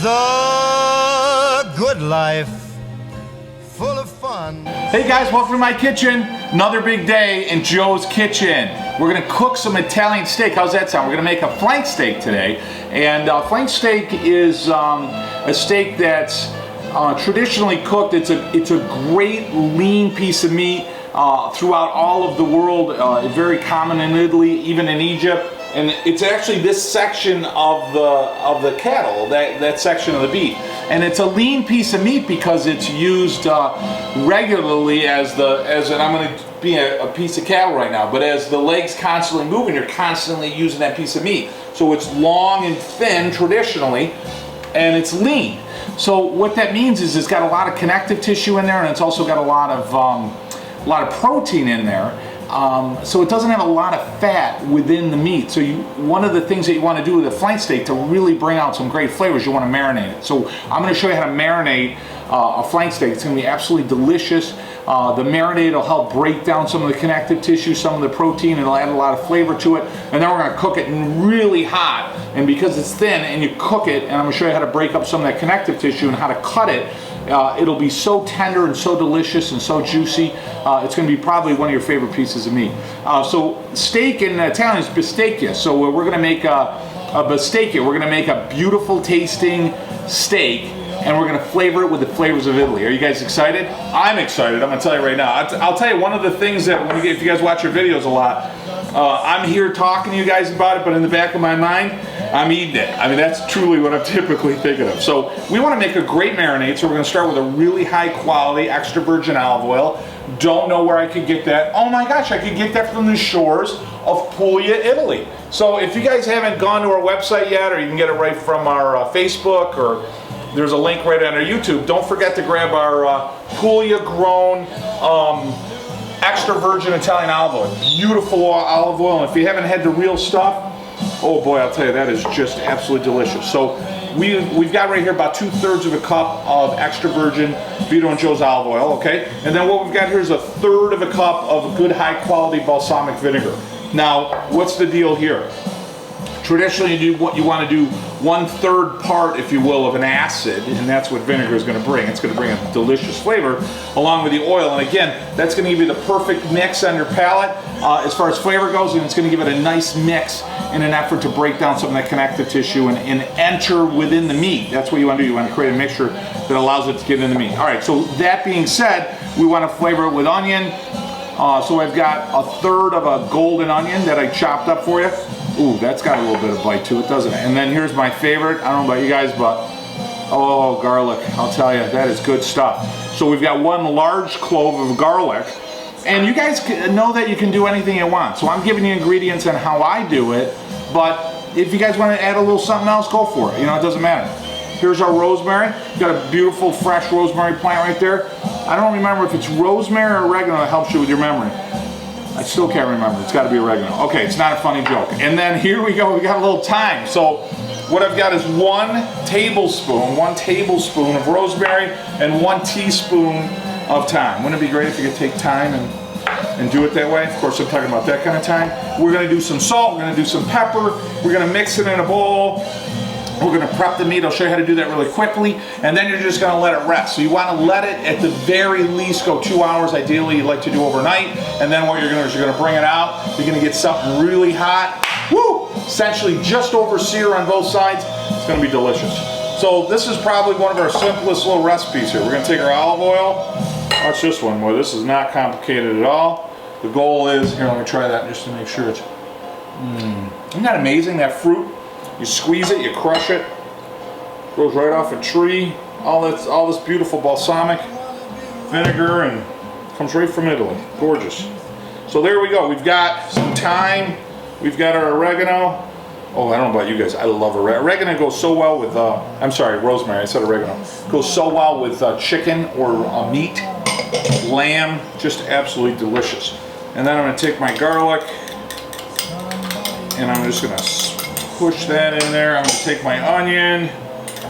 the good life, full of fun. Hey guys, welcome to my kitchen. Another big day in Joe's kitchen. We're gonna cook some Italian steak. How's that sound? We're gonna make a flank steak today. And flank steak is a steak that's traditionally cooked. It's a great lean piece of meat throughout all of the world. Very common in Italy, even in Egypt. And it's actually this section of the cattle, that section of the beef. And it's a lean piece of meat because it's used regularly as and I'm going to be a piece of cattle right now, but as the legs constantly moving, you're constantly using that piece of meat. So it's long and thin traditionally, and it's lean. So what that means is it's got a lot of connective tissue in there, and it's also got a lot of protein in there. So it doesn't have a lot of fat within the meat. So one of the things that you want to do with a flank steak to really bring out some great flavors, you want to marinate it. So I'm going to show you how to marinate a flank steak. It's going to be absolutely delicious. The marinade will help break down some of the connective tissue, some of the protein, and it'll add a lot of flavor to it. And then we're going to cook it really hot. And because it's thin and you cook it, and I'm going to show you how to break up some of that connective tissue and how to cut it, it'll be so tender and so delicious and so juicy. It's going to be probably one of your favorite pieces of meat. So steak in Italian is bistecca. So we're going to make a bistecca. We're going to make a beautiful tasting steak, and we're going to flavor it with the flavors of Italy. Are you guys excited? I'm excited. I'm going to tell you right now. I'll tell you one of the things that if you guys watch your videos a lot, I'm here talking to you guys about it, but in the back of my mind, I'm eating it. I mean, that's truly what I'm typically thinking of. So we want to make a great marinade, so we're going to start with a really high quality extra virgin olive oil. Don't know where I could get that. Oh my gosh, I could get that from the shores of Puglia, Italy. So if you guys haven't gone to our website yet, or you can get it right from our Facebook, or there's a link right on our YouTube, don't forget to grab our Puglia grown extra virgin Italian olive oil. Beautiful olive oil, and if you haven't had the real stuff, oh boy, I'll tell you, that is just absolutely delicious. So we've got right here about 2/3 of a cup of extra virgin Vito and Joe's olive oil, okay? And then what we've got here is 1/3 of a cup of good high quality balsamic vinegar. Now, what's the deal here? Traditionally, you want to do 1/3 part, if you will, of an acid, and that's what vinegar is going to bring. It's going to bring a delicious flavor along with the oil, and again, that's going to give you the perfect mix on your palate as far as flavor goes, and it's going to give it a nice mix in an effort to break down some of that connective tissue and enter within the meat. That's what you want to do. You want to create a mixture that allows it to get in the meat. All right, so that being said, we want to flavor it with onion. So I've got 1/3 of a golden onion that I chopped up for you. Ooh, that's got a little bit of bite to it, doesn't it? And then here's my favorite. I don't know about you guys, but oh, garlic. I'll tell you, that is good stuff. So we've got 1 large clove of garlic. And you guys know that you can do anything you want. So I'm giving you ingredients on how I do it. But if you guys want to add a little something else, go for it. You know, it doesn't matter. Here's our rosemary. We've got a beautiful fresh rosemary plant right there. I don't remember if it's rosemary or oregano that helps you with your memory. I still can't remember. It's got to be oregano. Okay, it's not a funny joke. And then here we go. We got a little thyme. So what I've got is 1 tablespoon of rosemary and 1 teaspoon of thyme. Wouldn't it be great if you could take thyme and do it that way? Of course, I'm talking about that kind of thyme. We're going to do some salt. We're going to do some pepper. We're going to mix it in a bowl. We're going to prep the meat. I'll show you how to do that really quickly. And then you're just going to let it rest. So you want to let it, at the very least, go 2 hours. Ideally, you'd like to do overnight. And then what you're going to do is you're going to bring it out. You're going to get something really hot. Woo! Essentially just over sear on both sides. It's going to be delicious. So this is probably one of our simplest little recipes here. We're going to take our olive oil. Watch this one, boy. This is not complicated at all. The goal is, here, let me try that just to make sure it's... Isn't that amazing, that fruit? You squeeze it, you crush it, goes right off a tree. All this beautiful balsamic vinegar, and comes right from Italy. Gorgeous. So there we go. We've got some thyme. We've got our oregano. Oh, I don't know about you guys. I love oregano. Oregano goes so well with, I'm sorry, rosemary. I said oregano. Goes so well with chicken or meat, lamb. Just absolutely delicious. And then I'm going to take my garlic, and I'm just going to push that in there. I'm going to take my onion,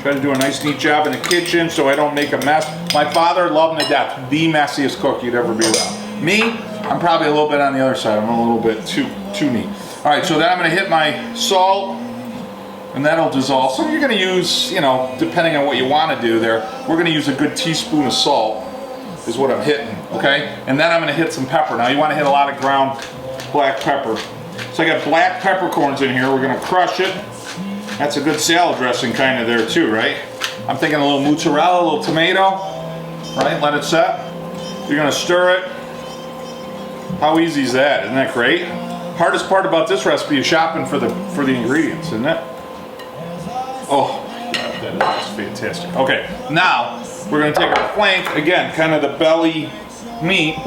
try to do a nice neat job in the kitchen so I don't make a mess. My father loved him to death, the messiest cook you'd ever be around. Me, I'm probably a little bit on the other side. I'm a little bit too neat. All right, so then I'm going to hit my salt, and that'll dissolve. So you're gonna use, you know, depending on what you wanna do there, we're gonna use a good teaspoon of salt is what I'm hitting, okay? And then I'm gonna hit some pepper. Now you wanna hit a lot of ground black pepper. So I got black peppercorns in here. We're gonna crush it. That's a good salad dressing kind of there too, right? I'm thinking a little mozzarella, a little tomato, right? Let it set. You're gonna stir it. How easy is that? Isn't that great? Hardest part about this recipe is shopping for the ingredients, isn't it? Oh my God, that is fantastic. Okay, now we're gonna take our flank, again, kind of the belly meat,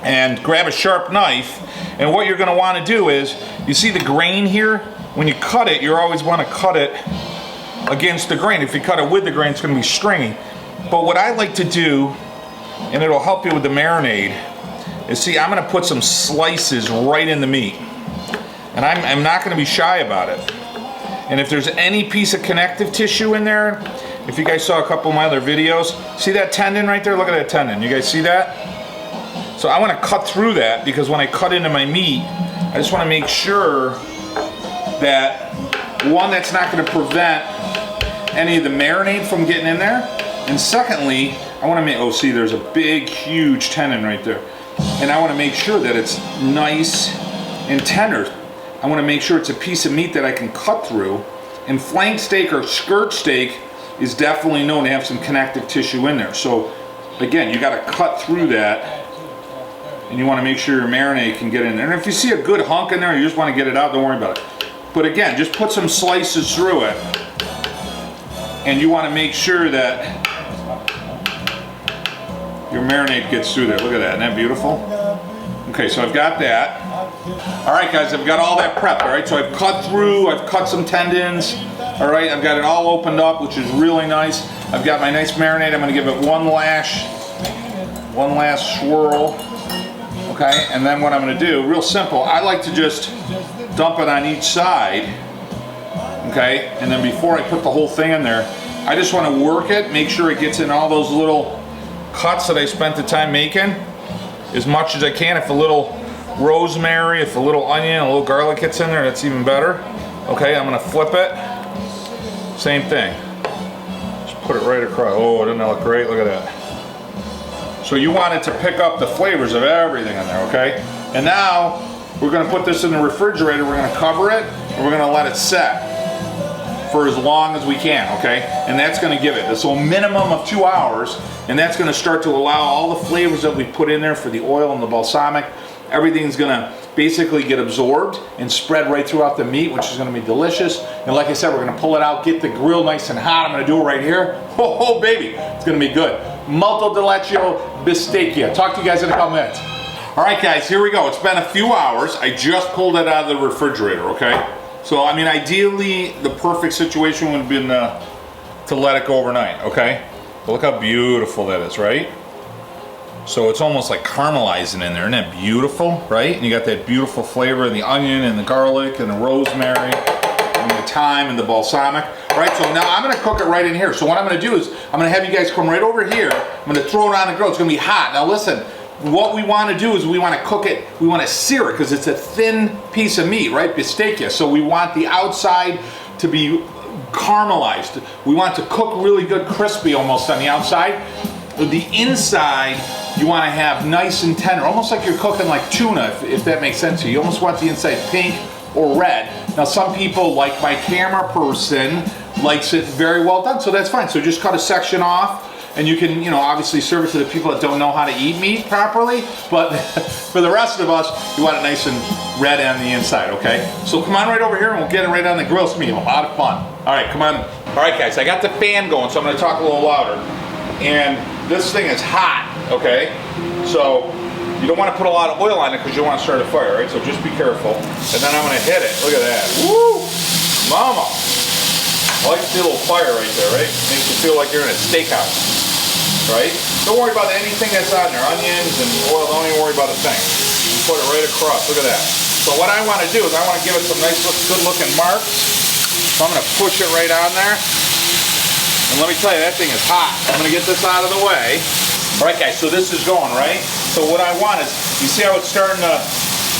and grab a sharp knife. And what you're gonna wanna do is, you see the grain here? When you cut it, you always wanna cut it against the grain. If you cut it with the grain, it's gonna be stringy. But what I like to do, and it'll help you with the marinade, is see, I'm gonna put some slices right in the meat. And I'm not gonna be shy about it. And if there's any piece of connective tissue in there, if you guys saw a couple of my other videos, see that tendon right there? Look at that tendon, you guys see that? So I wanna cut through that, because when I cut into my meat, I just wanna make sure that, one, that's not gonna prevent any of the marinade from getting in there. And secondly, I wanna make, oh see, there's a big, huge tendon right there. And I wanna make sure that it's nice and tender. I wanna make sure it's a piece of meat that I can cut through. And flank steak or skirt steak is definitely known to have some connective tissue in there. So again, you gotta cut through that, and you wanna make sure your marinade can get in there. And if you see a good hunk in there, you just wanna get it out, don't worry about it. But again, just put some slices through it, and you wanna make sure that your marinade gets through there. Look at that, isn't that beautiful? Okay, so I've got that. All right, guys, I've got all that prepped, all right? So I've cut through, I've cut some tendons, all right? I've got it all opened up, which is really nice. I've got my nice marinade. I'm gonna give it one last swirl, okay? And then what I'm gonna do, real simple, I like to just dump it on each side, okay? And then before I put the whole thing in there, I just wanna work it, make sure it gets in all those little cuts that I spent the time making as much as I can. If a little rosemary, if a little onion, a little garlic gets in there, that's even better. Okay, I'm gonna flip it. Same thing. Just put it right across. Oh, doesn't that look great? Look at that. So you want it to pick up the flavors of everything in there, okay? And now we're gonna put this in the refrigerator. We're gonna cover it, and we're gonna let it set for as long as we can, okay? And that's gonna give it this little minimum of 2 hours, and that's gonna start to allow all the flavors that we put in there for the oil and the balsamic, everything's gonna basically get absorbed and spread right throughout the meat, which is gonna be delicious. And like I said, we're gonna pull it out, get the grill nice and hot. I'm gonna do it right here. Oh, baby, it's gonna be good. Molto deleccio bistecchia. Talk to you guys in a couple minutes. All right, guys, here we go. It's been a few hours. I just pulled it out of the refrigerator, okay? So, I mean, ideally, the perfect situation would have been to let it go overnight, okay? But look how beautiful that is, right? So it's almost like caramelizing in there. Isn't that beautiful, right? And you got that beautiful flavor of the onion and the garlic and the rosemary and the thyme and the balsamic. All right, so now I'm gonna cook it right in here. So what I'm gonna do is, I'm gonna have you guys come right over here. I'm gonna throw it on the grill. It's gonna be hot. Now listen, what we wanna do is we wanna cook it, we wanna sear it, because it's a thin piece of meat, right? Bistecchia. So we want the outside to be caramelized. We want it to cook really good, crispy almost on the outside. The inside, you want to have nice and tender, almost like you're cooking like tuna, if that makes sense to you. You almost want the inside pink or red. Now, some people, like my camera person, likes it very well done, so that's fine. So just cut a section off, and you can, you know, obviously serve it to the people that don't know how to eat meat properly, but for the rest of us, you want it nice and red on the inside, okay? So come on right over here, and we'll get it right on the grill. It's gonna be a lot of fun. All right, come on. All right, guys, I got the fan going, so I'm gonna talk a little louder. And this thing is hot, okay? So you don't want to put a lot of oil on it because you don't want to start a fire, right? So just be careful. And then I'm going to hit it. Look at that. Woo! Mama! I like to see a little fire right there, right? Makes you feel like you're in a steakhouse, right? Don't worry about anything that's on there. Onions and oil, don't even worry about a thing. You put it right across. Look at that. So what I want to do is I want to give it some nice, good looking marks. So I'm going to push it right on there. And let me tell you, that thing is hot. I'm gonna get this out of the way. All right, guys, so this is going, right? So what I want is, you see how it's starting to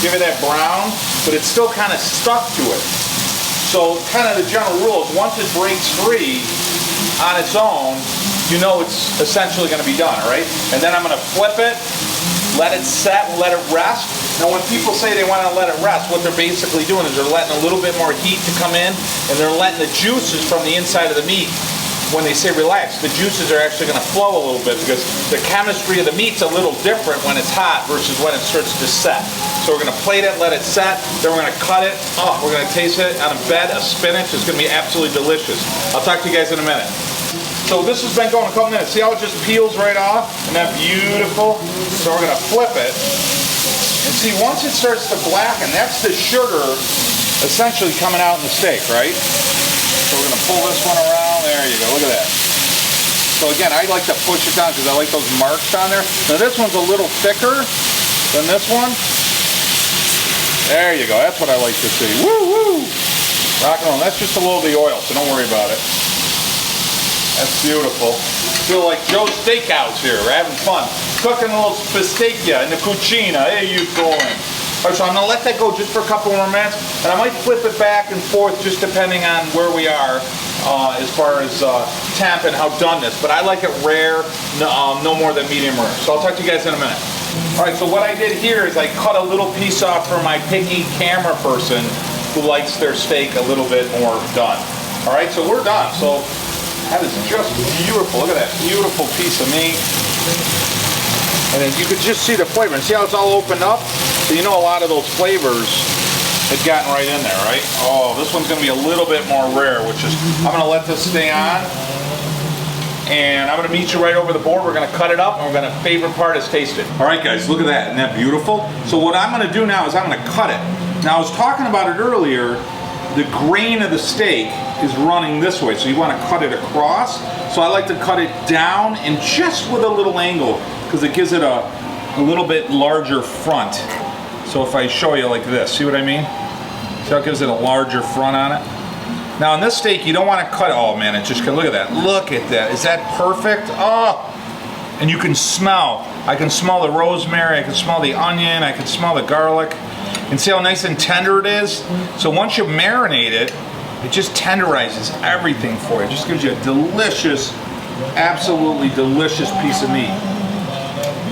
give it that brown, but it's still kind of stuck to it. So kind of the general rule is once it breaks free on its own, you know it's essentially going to be done, all right? And then I'm going to flip it, let it set, and let it rest. Now when people say they want to let it rest, what they're basically doing is they're letting a little bit more heat to come in, and they're letting the juices from the inside of the meat, when they say relax, the juices are actually going to flow a little bit because the chemistry of the meat's a little different when it's hot versus when it starts to set. So we're going to plate it, let it set, then we're going to cut it. Oh, we're going to taste it on a bed of spinach. It's going to be absolutely delicious. I'll talk to you guys in a minute. So this has been going a couple minutes. See how it just peels right off? Isn't that beautiful? So we're going to flip it. And see, once it starts to blacken, that's the sugar essentially coming out in the steak, right? So we're going to pull this one around. There you go. Look at that. So again, I like to push it down because I like those marks on there. Now this one's a little thicker than this one. There you go. That's what I like to see. Woo woo! Rock and roll. That's just a little of the oil, so don't worry about it. That's beautiful. Feel like Joe's Steakhouse here. We're having fun. Cooking a little bistecca in the cucina. Hey, you going? All right, so I'm gonna let that go just for a couple more minutes, and I might flip it back and forth just depending on where we are as far as temp and how done this. But I like it rare, no more than medium rare. So I'll talk to you guys in a minute. All right, so what I did here is I cut a little piece off for my picky camera person who likes their steak a little bit more done. All right, so we're done. So that is just beautiful. Look at that beautiful piece of meat. And then you could just see the flavor. And see how it's all opened up? So you know a lot of those flavors had gotten right in there, right? Oh, this one's going to be a little bit more rare, which is, I'm going to let this stay on. And I'm going to meet you right over the board. We're going to cut it up, and we're going to, favorite part is taste it. All right, guys, look at that. Isn't that beautiful? So what I'm going to do now is I'm going to cut it. Now, I was talking about it earlier. The grain of the steak is running this way, so you want to cut it across. So I like to cut it down and just with a little angle because it gives it a little bit larger front. So if I show you like this, see what I mean? See how it gives it a larger front on it? Now on this steak, you don't want to cut, oh man, it just, look at that. Look at that, is that perfect? Oh! And you can smell, I can smell the rosemary, I can smell the onion, I can smell the garlic. And see how nice and tender it is? So once you marinate it, it just tenderizes everything for you. It just gives you a delicious, absolutely delicious piece of meat.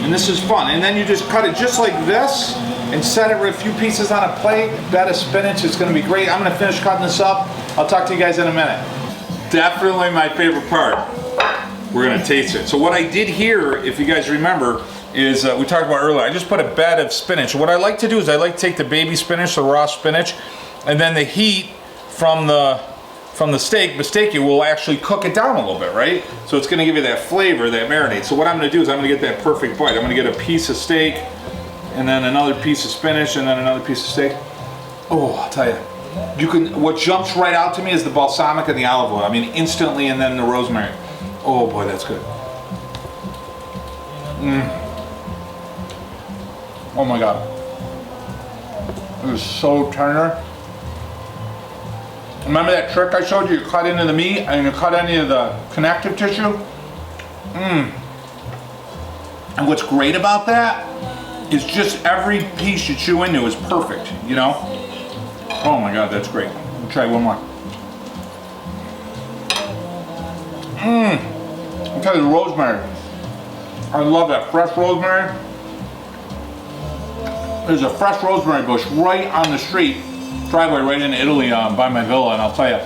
And this is fun. And then you just cut it just like this and set it with a few pieces on a plate. Bed of spinach, it's gonna be great. I'm gonna finish cutting this up. I'll talk to you guys in a minute. Definitely my favorite part. We're gonna taste it. So what I did here, if you guys remember, is we talked about earlier, I just put a bed of spinach. What I like to do is I like to take the baby spinach, the raw spinach, and then the heat from the steak, bistecca, will actually cook it down a little bit, right? So it's gonna give you that flavor, that marinade. So what I'm gonna do is I'm gonna get that perfect bite. I'm gonna get a piece of steak, and then another piece of spinach, and then another piece of steak. Oh, I'll tell you, what jumps right out to me is the balsamic and the olive oil. I mean, instantly, and then the rosemary. Oh boy, that's good. Oh my God. It is so tender. Remember that trick I showed you? You cut into the meat and you cut any of the connective tissue? And what's great about that is just every piece you chew into is perfect, you know? Oh my God, that's great. Let me try one more. I'll tell you, the rosemary. I love that fresh rosemary. There's a fresh rosemary bush right on the street, driveway right in Italy by my villa, and I'll tell you,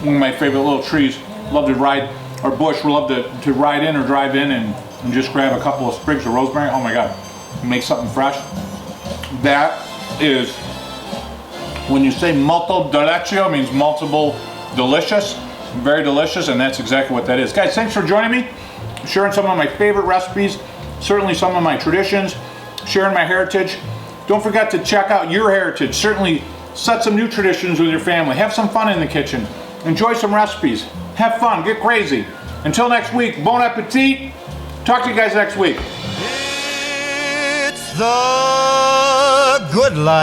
one of my favorite little trees. Love to ride, or bush, we love to ride in or drive in and just grab a couple of sprigs of rosemary. Oh my God, make something fresh. That is, when you say molto delicioso, it means multiple delicious, very delicious, and that's exactly what that is. Guys, thanks for joining me, sharing some of my favorite recipes, certainly some of my traditions, sharing my heritage. Don't forget to check out your heritage. Certainly set some new traditions with your family. Have some fun in the kitchen. Enjoy some recipes. Have fun, get crazy. Until next week, bon appetit. Talk to you guys next week. It's the good life.